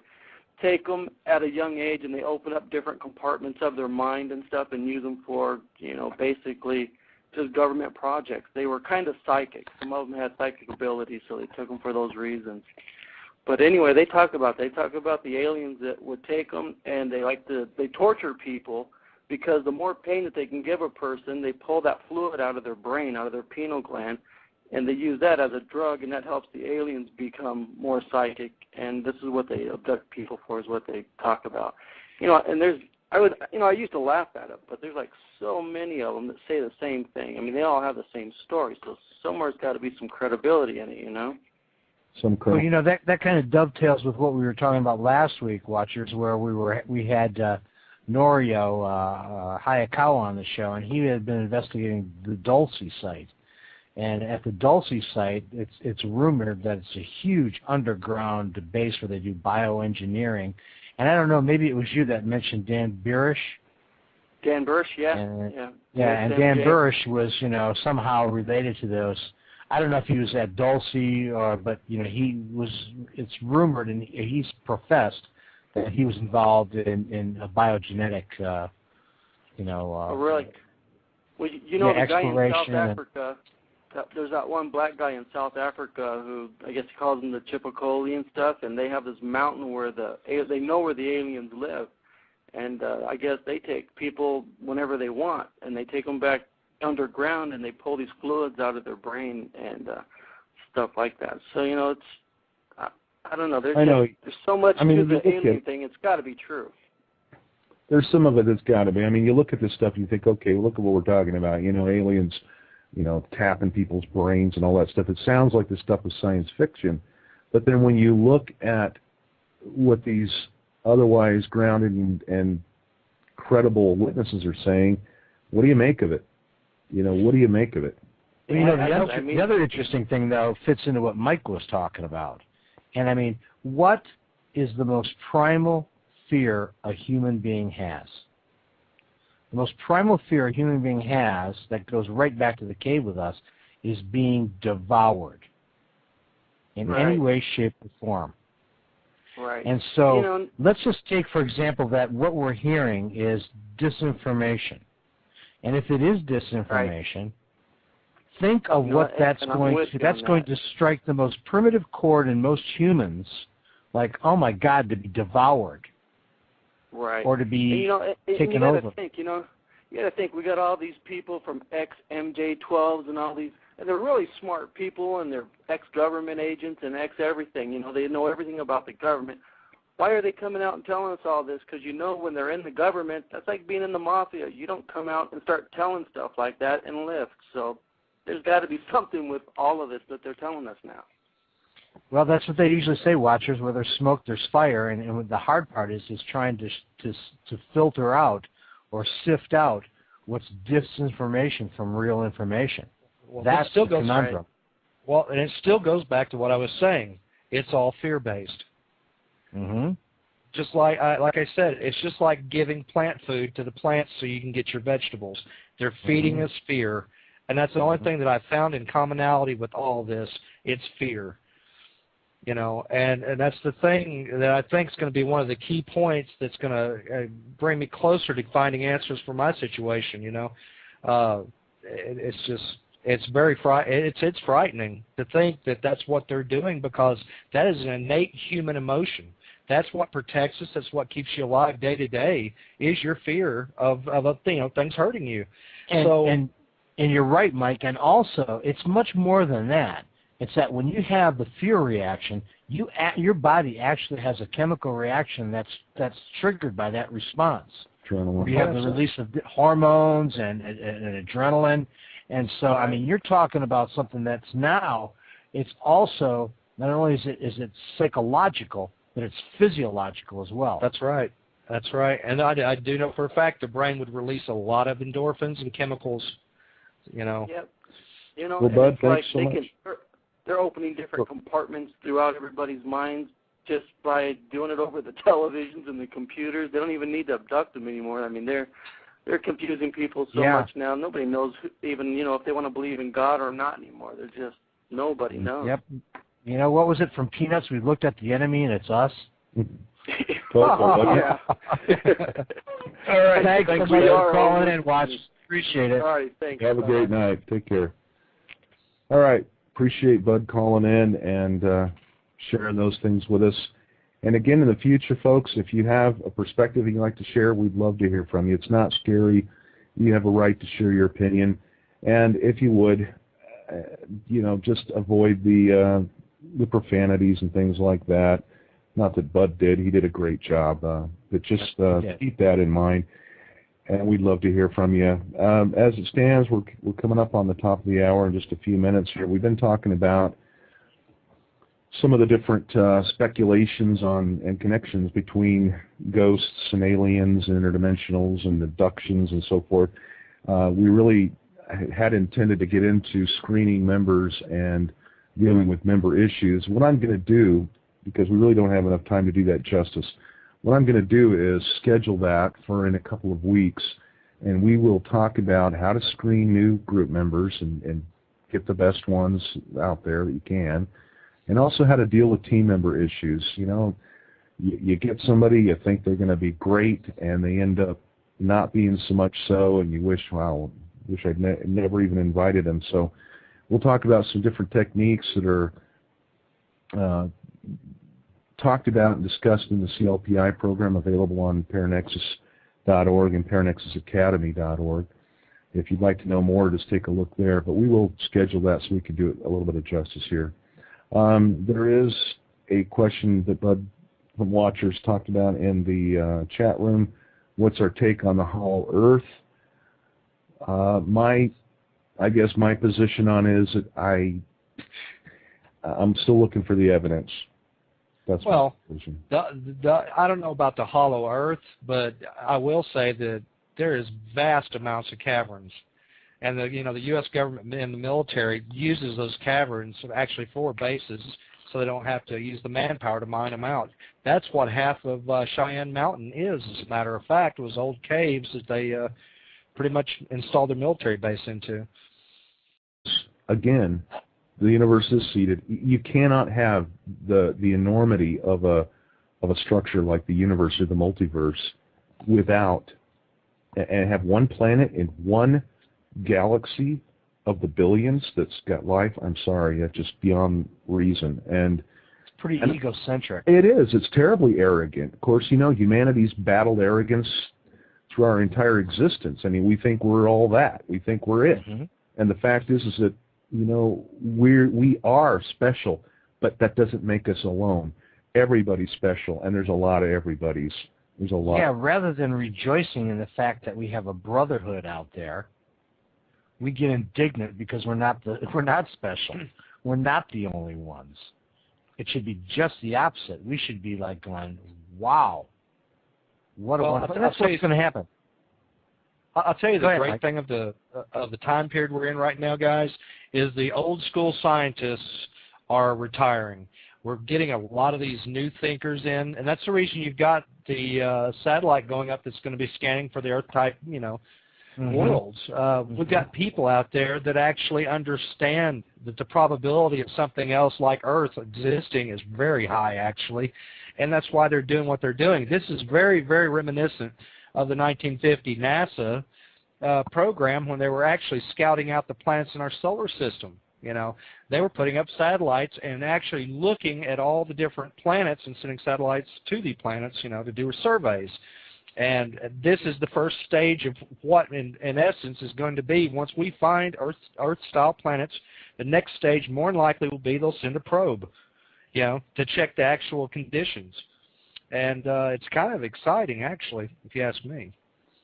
take them at a young age and they open up different compartments of their mind and stuff and use them for, you know, basically just government projects. They were kind of psychic. Some of them had psychic abilities, so they took them for those reasons. But anyway, they talk about the aliens that would take them, and they torture people because the more pain that they can give a person, they pull that fluid out of their brain, out of their pineal gland, and they use that as a drug, and that helps the aliens become more psychic. And this is what they abduct people for, is what they talk about. You know, and I used to laugh at it, but there's like so many of them that say the same thing. I mean, they all have the same story, so somewhere's got to be some credibility in it, you know. Well, you know, that kind of dovetails with what we were talking about last week, Watchers, where we had Norio Hayakawa on the show, and he had been investigating the Dulce site. And at the Dulce site, it's rumored that it's a huge underground base where they do bioengineering. And I don't know, maybe it was you that mentioned Dan Burish. Dan Burish, yeah. And Dan Burish was, you know, somehow related to those. I don't know if he was at Dulce but, you know, it's rumored, and he's professed that he was involved in a biogenetic, you know. Oh, really? Well, you know, the guy in South Africa, there's that one black guy in South Africa who, I guess he calls them the Chipokoli and stuff, and they have this mountain where they know where the aliens live. And I guess they take people whenever they want, and they take them back underground, and they pull these fluids out of their brain and stuff like that. So, you know, I don't know. There's so much to the alien thing. It's got to be true. There's some of it that's got to be. I mean, you look at this stuff and you think, okay, look at what we're talking about. You know, aliens, you know, tapping people's brains and all that stuff. It sounds like this stuff is science fiction. But then when you look at what these otherwise grounded and credible witnesses are saying, what do you make of it? You know, what do you make of it? Well, you know, the other interesting thing, though, fits into what Mike was talking about. And, I mean, what is the most primal fear a human being has? The most primal fear a human being has, that goes right back to the cave with us, is being devoured in any way, shape, or form. Right. And so, you know, let's just take, for example, that what we're hearing is disinformation. And if it is disinformation, think of what that's going to. That's going to strike the most primitive chord in most humans, like, oh my God, to be devoured, right, or to be taken over. You got to think. We got all these people from ex-MJ-12s and all these, and they're really smart people, and they're ex-government agents and ex-everything. You know, they know everything about the government. Why are they coming out and telling us all this? Because, you know, when they're in the government, that's like being in the mafia. You don't come out and start telling stuff like that and lift. So there's got to be something with all of this that they're telling us now. Well, that's what they usually say, Watchers. Where there's smoke, there's fire. And the hard part is trying to filter out or sift out what's disinformation from real information. Well, that's still the conundrum. Right. Well, and it still goes back to what I was saying. It's all fear-based. Mm-hmm. Just like I said, it's just like giving plant food to the plants so you can get your vegetables. They're feeding us fear, and that's the only thing that I've found in commonality with all this. It's fear, you know, and that's the thing that I think is going to be one of the key points that's going to bring me closer to finding answers for my situation. You know, it's very it's frightening to think that that's what they're doing, because that is an innate human emotion. That's what protects us. That's what keeps you alive day to day, is your fear of things hurting you. And you're right, Mike. And also, it's much more than that. It's that when you have the fear reaction, your body actually has a chemical reaction that's triggered by that response. Adrenaline. You have the release of hormones and adrenaline, and so I mean you're talking about something that's now it's also not only is it psychological, but it's physiological as well. That's right. That's right. And I do know for a fact the brain would release a lot of endorphins and chemicals. You know. Yep. You know, Well, and Bud, it's like thanks so much. they're opening different compartments throughout everybody's minds just by doing it over the televisions and the computers. They don't even need to abduct them anymore. I mean, they're confusing people so much now. Nobody knows even, you know, if they want to believe in God or not anymore. They're just, nobody knows. Yep. You know, what was it from Peanuts? We looked at the enemy and it's us. Yeah. All right. Thanks so much for calling in, Watch. Appreciate it. All right. Thanks. Have a great night. Take care. All right. Appreciate Bud calling in and sharing those things with us. And again, in the future, folks, if you have a perspective you'd like to share, we'd love to hear from you. It's not scary. You have a right to share your opinion. And if you would, you know, just avoid the profanities and things like that. Not that Bud did. He did a great job. But just keep that in mind. And we'd love to hear from you. As it stands, we're coming up on the top of the hour in just a few minutes here. We've been talking about some of the different speculations on and connections between ghosts and aliens and interdimensionals and abductions and so forth. We really had intended to get into screening members and dealing with member issues. What I'm going to do, because we really don't have enough time to do that justice, what I'm going to do is schedule that for in a couple of weeks, and we will talk about how to screen new group members and get the best ones out there that you can, and also how to deal with team member issues. You know, you get somebody, you think they're going to be great, and they end up not being so much so, and you wish, wow, wish I'd never even invited them. So we'll talk about some different techniques that are talked about and discussed in the CLPI program available on paranexus.org and paranexusacademy.org. If you'd like to know more, just take a look there. But we will schedule that so we can do it a little bit of justice here. There is a question that Bud from Watchers talked about in the chat room. What's our take on the Hollow Earth? I guess my position on it is that I'm still looking for the evidence. That's well, I don't know about the Hollow Earth, but I will say that there is vast amounts of caverns, and the U.S. government and the military uses those caverns actually for bases, so they don't have to use the manpower to mine them out. That's what half of Cheyenne Mountain is. As a matter of fact, it was old caves that they pretty much installed their military base into. Again, the universe is seated. You cannot have the enormity of a structure like the universe or the multiverse without and have one planet in one galaxy of the billions that's got life. I'm sorry, that's just beyond reason. And it's pretty egocentric. It is. It's terribly arrogant. Of course, humanity's battled arrogance through our entire existence. I mean, we think we're all that. We think we're it. Mm-hmm. And the fact is that we are special, but that doesn't make us alone. Everybody's special, and there's a lot of everybody's. There's a lot. Yeah, rather than rejoicing in the fact that we have a brotherhood out there, we get indignant because we're not special. We're not the only ones. It should be just the opposite. We should be like going, wow, what a wonderful. That's what's going to happen. I'll tell you the great thing of the time period we're in right now, guys, is the old school scientists are retiring. We're getting a lot of these new thinkers in, and that's the reason you've got the satellite going up that's going to be scanning for the Earth-type, worlds. We've got people out there that actually understand that the probability of something else like Earth existing is very high, actually, and that's why they're doing what they're doing. This is very, very reminiscent of the 1950 NASA program when they were actually scouting out the planets in our solar system. They were putting up satellites and actually looking at all the different planets and sending satellites to the planets, to do surveys. And this is the first stage of what, in essence, is going to be once we find Earth-style planets. The next stage, more than likely, will be they'll send a probe, to check the actual conditions. And it's kind of exciting, actually, if you ask me.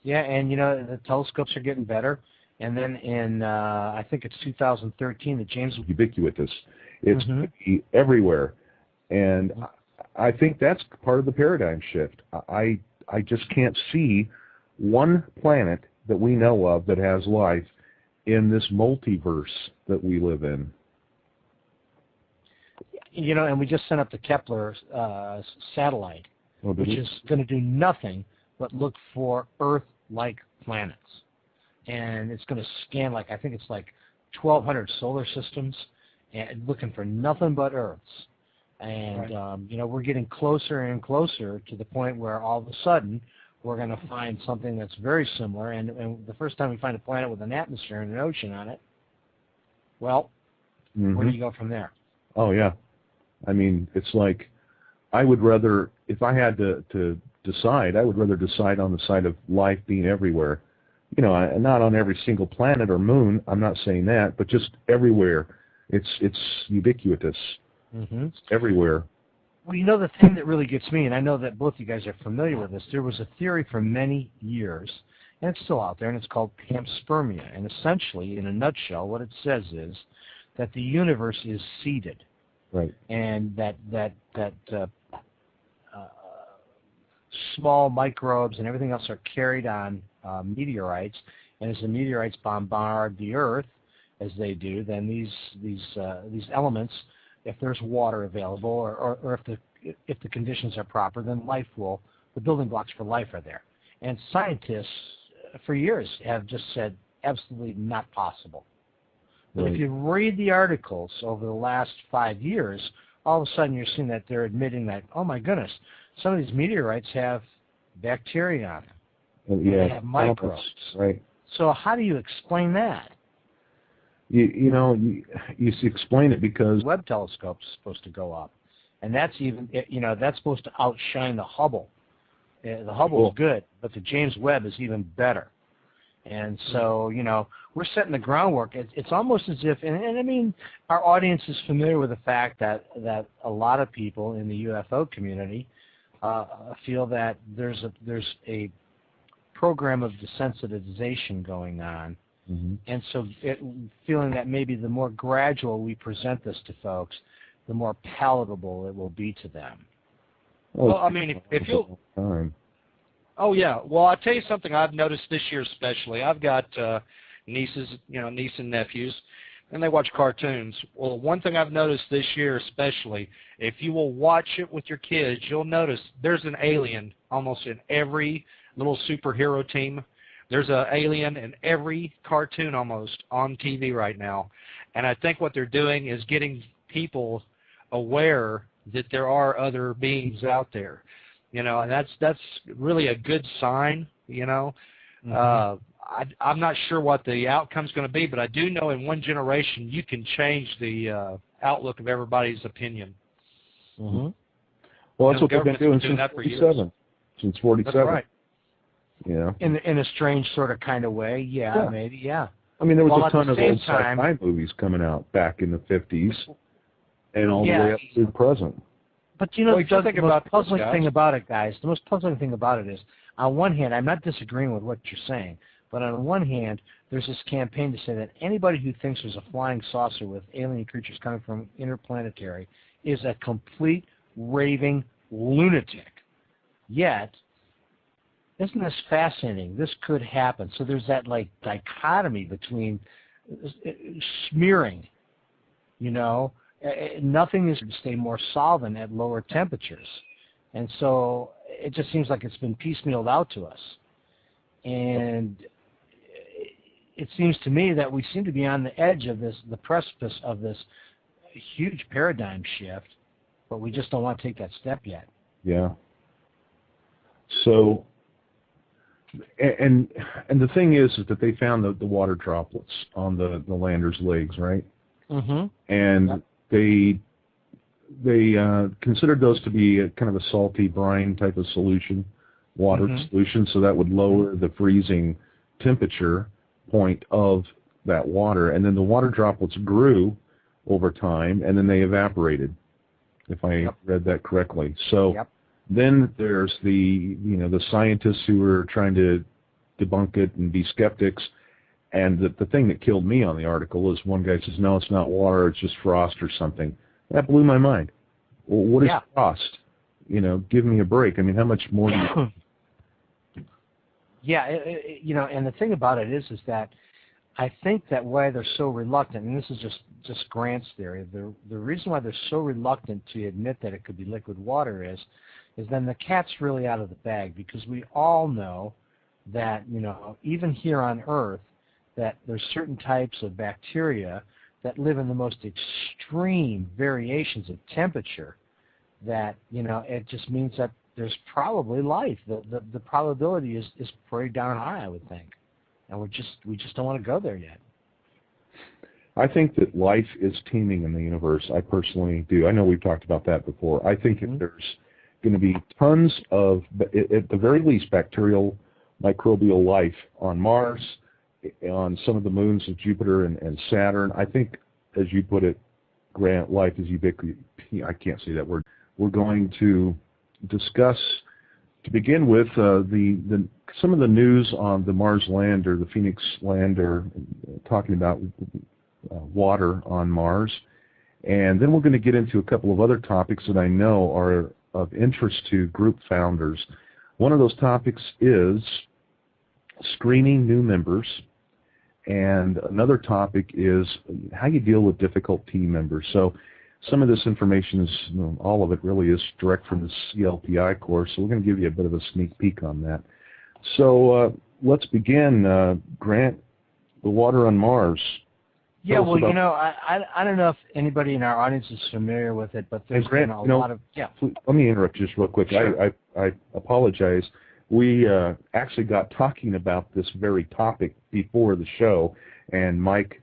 Yeah, and the telescopes are getting better. And then in I think it's 2013, the James ubiquitous. It's everywhere, and I think that's part of the paradigm shift. I just can't see one planet that we know of that has life in this multiverse that we live in. And we just sent up the Kepler satellite, which is going to do nothing but look for Earth-like planets. And it's going to scan I think it's 1,200 solar systems, and looking for nothing but Earths. And, we're getting closer and closer to the point where all of a sudden we're going to find something that's very similar. And the first time we find a planet with an atmosphere and an ocean on it, well, where do you go from there? Oh, yeah. I mean, it's like I would rather, if I had to decide, I would rather decide on the side of life being everywhere. Not on every single planet or moon, I'm not saying that, but just everywhere. It's ubiquitous. It's everywhere. Well, the thing that really gets me, and I know that both you guys are familiar with this, there was a theory for many years, and it's still out there, and it's called panspermia. And essentially, in a nutshell, what it says is that the universe is seeded. Right. And that small microbes and everything else are carried on meteorites, and as the meteorites bombard the Earth, as they do, then these elements, if there's water available, or if the conditions are proper, then the building blocks for life are there. And scientists for years have just said absolutely not possible. But if you read the articles over the last 5 years, all of a sudden you're seeing that they're admitting that, oh my goodness, some of these meteorites have bacteria on them. They have microbes. Right. So how do you explain that? You explain it because Webb telescope is supposed to go up, and that's that's supposed to outshine the Hubble. The Hubble is good, but the James Webb is even better. And so we're setting the groundwork. It's almost as if, and I mean, our audience is familiar with the fact that a lot of people in the UFO community feel that there's a program of desensitization going on. And so feeling that maybe the more gradual we present this to folks, the more palatable it will be to them. Well, I mean, if you'll... Oh, yeah. Well, I'll tell you something I've noticed this year especially. I've got nieces, niece and nephews, and they watch cartoons. Well, one thing I've noticed this year especially, if you will watch it with your kids, you'll notice there's an alien almost in every little superhero team. There's an alien in every cartoon almost on TV right now. And I think what they're doing is getting people aware that there are other beings out there. And that's really a good sign, I'm not sure what the outcome's going to be, but I do know in one generation you can change the outlook of everybody's opinion. Well, that's what they've been doing since 47. Since 47. That's right. Yeah. In a strange sort of kind of way, maybe, yeah. I mean, there was a ton of old sci-fi movies coming out back in the 50s and all the way up to the present. But the most puzzling thing about it, guys, the most puzzling thing about it is, on one hand, I'm not disagreeing with what you're saying, but on one hand, there's this campaign to say that anybody who thinks there's a flying saucer with alien creatures coming from interplanetary is a complete raving lunatic. Yet, isn't this fascinating? This could happen. So there's that dichotomy between smearing, nothing is to stay more solvent at lower temperatures. And so it just seems like it's been piecemealed out to us. And it seems to me that we seem to be on the edge of the precipice of this huge paradigm shift, but we just don't want to take that step yet. Yeah. So, and the thing is that they found the water droplets on the lander's legs, right? And they considered those to be a kind of a salty brine type of solution, water solution, so that would lower the freezing temperature point of that water, and then the water droplets grew over time, and then they evaporated, if I read that correctly. So then there's the scientists who were trying to debunk it and be skeptics, and the thing that killed me on the article is one guy says, no, it's not water, it's just frost or something. That blew my mind. Well, what is frost? Give me a break. I mean, how much more do you... Yeah, and the thing about it is that I think that why they're so reluctant, and this is just Grant's theory, the reason why they're so reluctant to admit that it could be liquid water is then the cat's really out of the bag, because we all know that, even here on Earth, that there's certain types of bacteria that live in the most extreme variations of temperature that, it just means that there's probably life. The probability is pretty darn high, I would think. And we just don't want to go there yet. I think that life is teeming in the universe. I personally do. I know we've talked about that before. I think if there's going to be tons of, at the very least, bacterial, microbial life on Mars, on some of the moons of Jupiter and Saturn. I think, as you put it, Grant, life is ubiquitous. I can't say that word. We're going to discuss, to begin with, some of the news on the Mars lander, the Phoenix lander, talking about water on Mars. And then we're going to get into a couple of other topics that I know are of interest to group founders. One of those topics is screening new members, and another topic is how you deal with difficult team members. So some of this information is, all of it really is direct from the CLPI course, so we're going to give you a bit of a sneak peek on that. So let's begin. Grant, the water on Mars. Yeah, well, I don't know if anybody in our audience is familiar with it, but there's been a lot of... Yeah. Let me interrupt just real quick. Sure. I apologize. We actually got talking about this very topic before the show, and Mike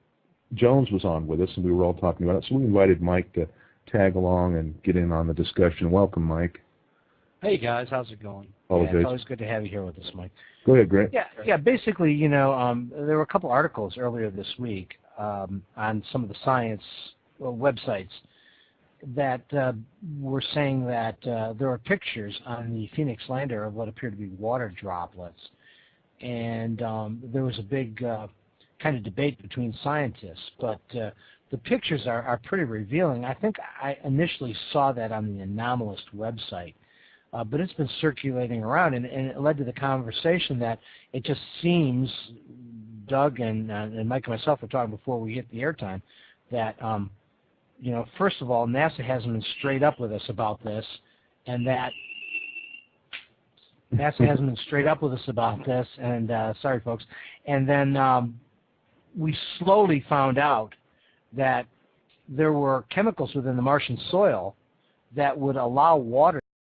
Jones was on with us, and we were all talking about it, so we invited Mike to tag along and get in on the discussion. Welcome, Mike. Hey, guys. How's it going? Yeah, it's always good to have you here with us, Mike. Go ahead, Grant. Yeah. Basically, there were a couple articles earlier this week on some of the science websites that were saying that there are pictures on the Phoenix lander of what appear to be water droplets. And there was a big kind of debate between scientists, but the pictures are pretty revealing. I think I initially saw that on the Anomalist website, but it's been circulating around, and it led to the conversation that it just seems, Doug and Mike and myself were talking before we hit the airtime, that first of all, NASA hasn't been straight up with us about this, and that NASA hasn't been straight up with us about this, and sorry, folks. And then we slowly found out that there were chemicals within the Martian soil that would allow water